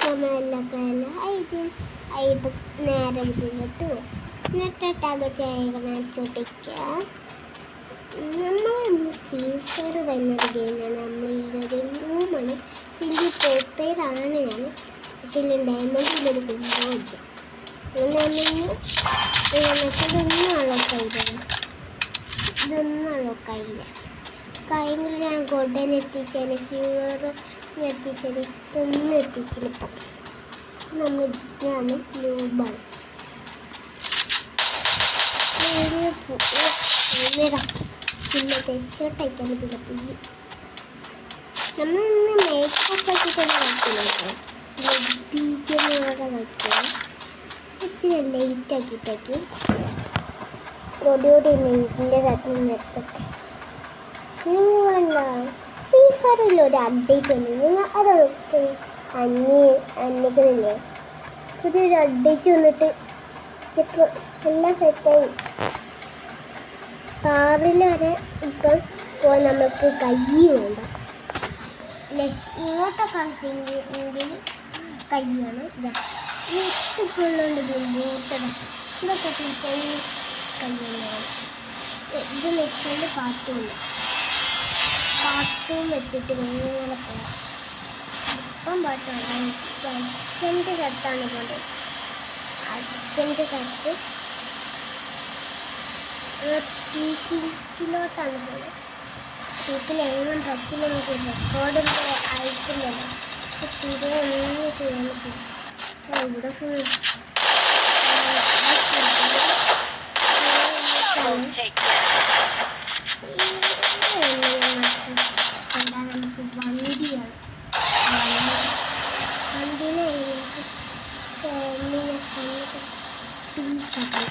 നമ്മളെല്ലാം അയിപ്പ് നേരെ ഇതിലോട്ട് പോകും. എന്നിട്ടിട്ടത് ചോട്ടിക്കുക. നമ്മൾ ഫീഫർ തന്നൊരു ഗെയിമാണ്. നമ്മൾ ഈ ഒരു റൂമാണ് സിംഗിൾ പോപ്പേറാണ് ഞാൻ. പക്ഷേ ഡയമണ്ടിലൊരു കുമ്പുണ്ട്. ഇതൊന്നും അളക്കായില്ല. കയ്യിൽ ഞാൻ ഗോൾഡൻ എത്തിച്ചാണ്, സിൽവർ എത്തിച്ചാൽ ഇതൊന്നും എത്തിച്ചിപ്പം. നമ്മൾ ഇതാണ് ലൂബാണ്. പിന്നെ ഷർട്ട് അയക്കാൻ പറ്റില്ല. പുല്ല് നമ്മൾ ഇന്ന് മേക്കപ്പ് ആക്കിയിട്ടൊന്നും കളിക്കില്ല കേട്ടോ. ബീജമോടെ കളിക്കുക. ഇച്ചിരി ലൈറ്റ് ആക്കിയിട്ടേക്ക് ഓടിയോടി നെയ്റ്റിൻ്റെ ചട്ടിന് നിർത്തട്ടെ. നിങ്ങൾ വേണ്ട ഫീഫറിൽ ഒരു അപ്ഡേറ്റ് ഉണ്ട്. നിങ്ങൾ അതൊക്കെ അന്വേഷിക്കുന്നില്ലേ? പുതിയൊരു അപ്ഡേറ്റ് വന്നിട്ട് ഇപ്പോൾ എല്ലാം സെറ്റായി. കാറിൽ വരെ ഇപ്പം നമുക്ക് കൈ വേണ്ട. ഇങ്ങോട്ടൊക്കെ എങ്കിൽ കൈ വേണം. ഇപ്പോഴുണ്ട് ബൂട്ടട ഇതൊക്കെ തിരിച്ചാൽ കൈ വേണം. ഇത് വെച്ചുകൊണ്ട് പാട്ടും വെച്ചിട്ട് ഇങ്ങനെ പോകാം. ഇപ്പം പാട്ട് വേണ്ട. അച്ഛൻ്റെ ഷർട്ടാണ് കൊണ്ട് അച്ഛൻ്റെ ഷർട്ട് പീക്കിലോട്ടാണ് പോലെ. പീക്കിലെങ്ങും ടച്ചിലെനിക്ക് റെക്കോർഡിൻ്റെ അയക്കുന്നില്ല. തീരെ ഒന്നും ചെയ്യാൻ പറ്റില്ല. ഇവിടെ ഫുൾ നമുക്ക് വണ്ടിയാണ്. വണ്ടീനെ പീസാക്കി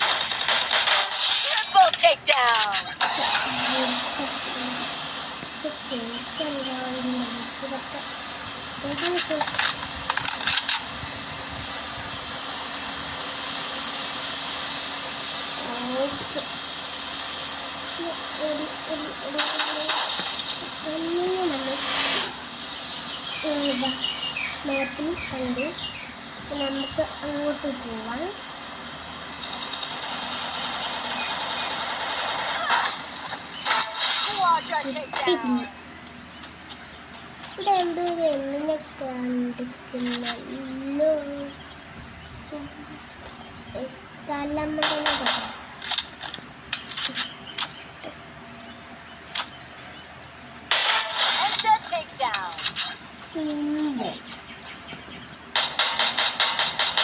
മാപ്പിൽ കണ്ട് നമുക്ക് അങ്ങോട്ട് പോവാം. ഇവിടെ എന്തോ എണ്ണിനെ കണ്ടിരിക്കുന്നല്ലോ. സ്ഥലം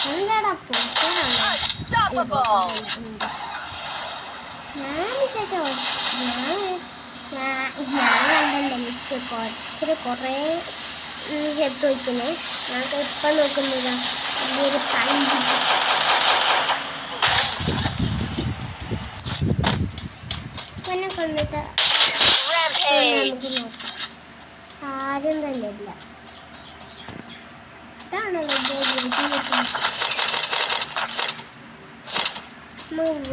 എന്താടാ കുറച്ചിട്ട് കുറേ എടുത്ത് വയ്ക്കുന്നേ. ഞങ്ങൾക്ക് ഇപ്പം നോക്കുന്നില്ല. വലിയൊരു പിന്നെ കൊണ്ടിട്ട് നമുക്ക് നോക്കാം. ആരും തന്നെ ഇല്ല. ഇതാണല്ലോ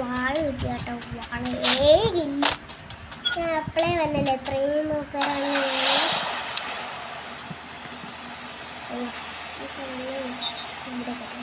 വാള് കിട്ടിയ കേട്ടോ. വാള് ഏകില്ല. ഞാൻ അപ്പളേ വന്നല്ലേ എത്രയും നോക്കാറാണ്. കൊണ്ടാണ്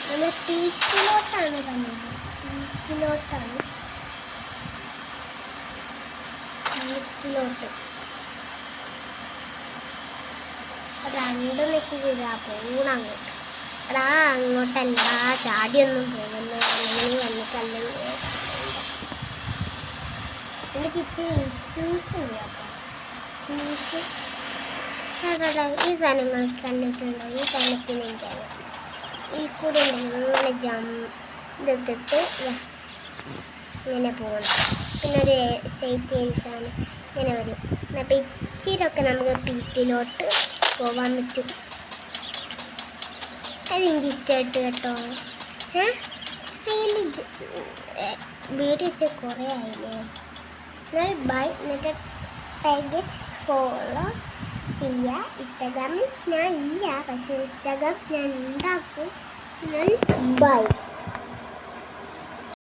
നമ്മൾ പീക്കിലോട്ടാണ് വന്നത്. പീക്കിലോട്ട് രണ്ടും വെക്കില്ല. പോണങ്ങോട്ട്. എടാ അങ്ങോട്ടല്ല, ചാടിയൊന്നും പോകുന്നു. അല്ലെങ്കിൽ വന്നിട്ടല്ലെങ്കിൽ എനിക്ക് ഇച്ചിരി ഇഷ്യൂസ് ഉണ്ട് കേട്ടോ. ഈ സാധനങ്ങൾ കണ്ടിട്ടുണ്ടോ? ഈ സാധനത്തിന് എനിക്കറിയാം. ഈ കൂടെ ഇങ്ങനെ ഇതെത്തിട്ട് ഇങ്ങനെ പോകണം. പിന്നെ ഒരു സൈറ്റ് സാധനം ഇങ്ങനെ വരും. അപ്പം ഇച്ചിരിയൊക്കെ നമുക്ക് പീക്കിലോട്ട് പോകാൻ പറ്റും. അതെനിക്ക് ഇഷ്ടമായിട്ട് കേട്ടോ. അതിൽ വീഡിയോ വെച്ചാൽ കുറേ ആയില്ലേ. എന്നാൽ ബൈ. എന്നിട്ട് ടാഗറ്റ് ഫോളോ ചെയ്യുക. ഇൻസ്റ്റാഗ്രാമിൽ ഞാൻ ഇല്ല, പക്ഷേ ഇൻസ്റ്റാഗ്രാം ഞാൻ ഉണ്ടാക്കും. എന്നാൽ ബൈ.